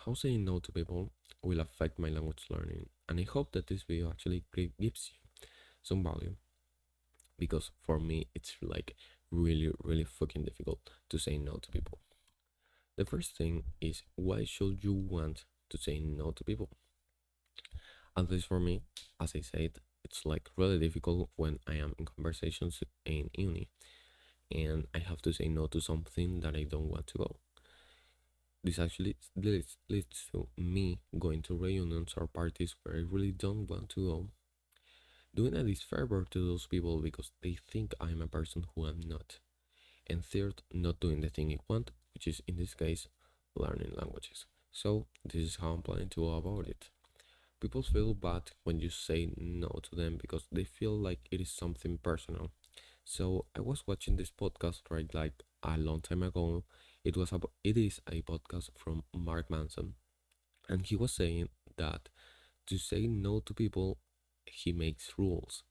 how saying no to people will affect my language learning. And I hope that this video actually gives you some value because for me, it's like really, really fucking difficult to say no to people. The first thing is why should you want to say no to people? At least for me, as I said, it's like really difficult when I am in conversations in uni and I have to say no to something that I don't want to go. This actually leads to me going to reunions or parties where I really don't want to go, doing a disfavor to those people because they think I'm a person who I'm not. And third, not doing the thing I want, which is in this case, learning languages. So this is how I'm planning to go about it. People feel bad when you say no to them because they feel like it is something personal. So I was watching this podcast right like a long time ago. It is a podcast from Mark Manson, and he was saying that to say no to people, he makes rules,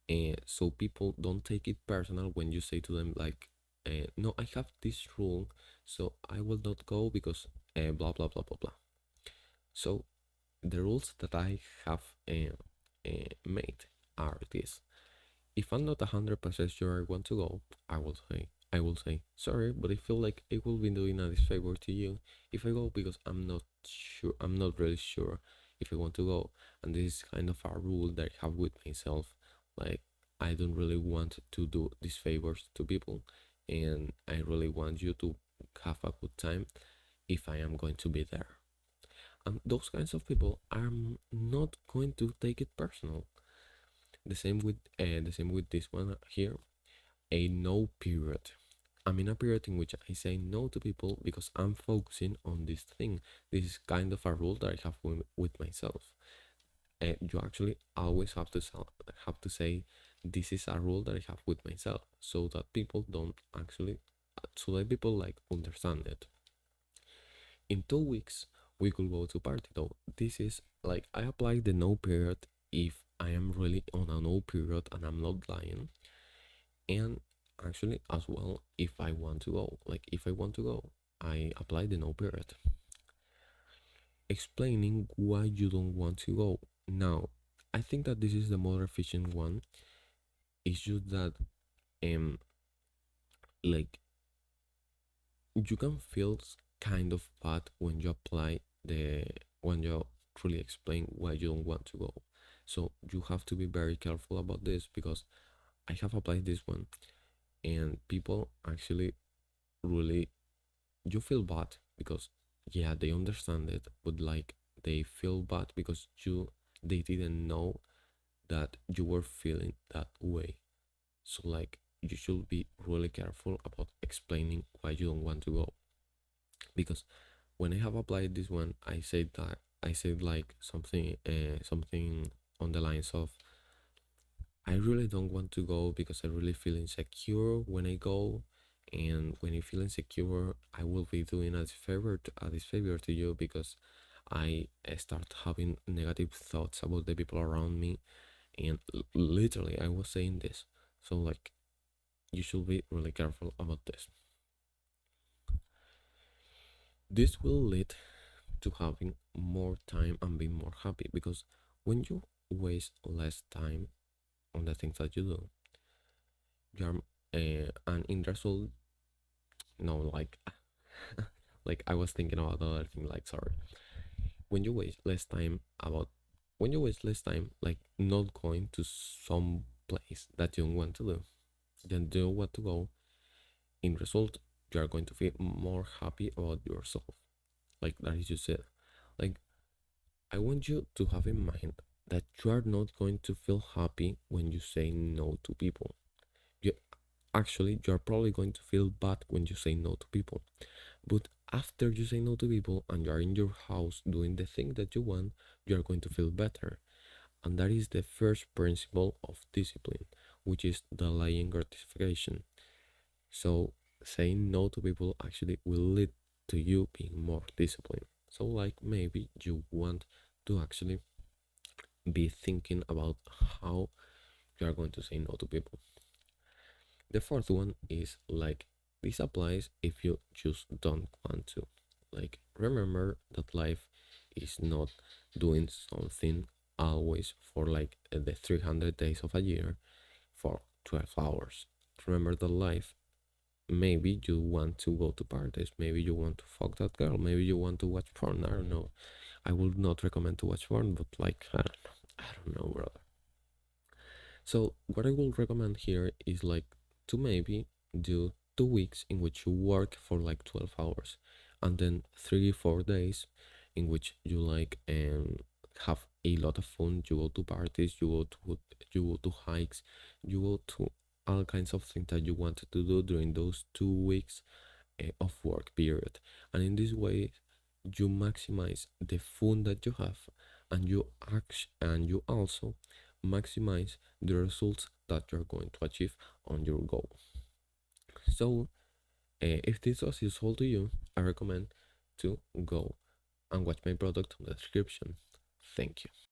and so people don't take it personal when you say to them like, "No, I have this rule, so I will not go because blah blah blah blah blah." So the rules that I have made are this: if I'm not 100% sure I want to go, I will say sorry, but I feel like I will be doing a disfavor to you if I go because I'm not sure. I'm not really sure if I want to go, and this is kind of a rule that I have with myself. Like I don't really want to do these favors to people, and I really want you to have a good time if I am going to be there. And those kinds of people are not going to take it personal. The same with this one here, a no period. I'm in a period in which I say no to people because I'm focusing on this thing. This is kind of a rule that I have with myself. You actually always have to say this is a rule that I have with myself, so that people don't actually, so that people like understand it. In 2 weeks, we could go to party though. This is like I apply the no period if I am really on a no period and I'm not lying, and actually as well if I want to go, like if I want to go, I apply the no period, explaining why you don't want to go. Now I think that this is the more efficient one. It's just that um like you can feel kind of bad when you apply the when you truly explain why you don't want to go. So you have to be very careful about this because I have applied this one and people actually really, you feel bad because yeah they understand it, but like they feel bad because they didn't know that you were feeling that way. So like you should be really careful about explaining why you don't want to go, because when I have applied this one, I said like something on the lines of, I really don't want to go because I really feel insecure when I go, and when I feel insecure, I will be doing a disfavor to you because I start having negative thoughts about the people around me, and literally I was saying this. So like you should be really careful about this. This will lead to having more time and being more happy, because when you waste less time on the things that you do, you're and in result, no, like like I was thinking about another thing, like sorry, when you waste less time about when you waste less time like not going to some place that you don't want to do, then do want to go, in result you are going to feel more happy about yourself, like that is you said. Like I want you to have in mind that you are not going to feel happy when you say no to people. You actually you are probably going to feel bad when you say no to people. But after you say no to people and you are in your house doing the thing that you want, you are going to feel better. And that is the first principle of discipline, which is delaying gratification. So saying no to people actually will lead to you being more disciplined. So like maybe you want to actually be thinking about how you are going to say no to people. The fourth one is like this applies if you just don't want to. Like, remember that life is not doing something always for like the 300 days of a year for 12 hours. Remember that life, maybe you want to go to parties, maybe you want to fuck that girl, maybe you want to watch porn. I don't know. I would not recommend to watch porn, but like, I don't know, brother. So what I will recommend here is like to maybe do 2 weeks in which you work for like 12 hours, and then 3 4 days in which you like have a lot of fun. You go to parties, you go to hikes, you go to all kinds of things that you wanted to do during those 2 weeks of work period. And in this way you maximize the fun that you have, and you also maximize the results that you're going to achieve on your goal. So if this was useful to you, I recommend to go and watch my product on the description. Thank you.